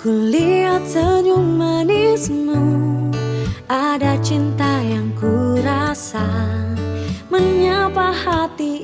Kulihat senyum manismu, ada cinta yang kurasa menyapa hati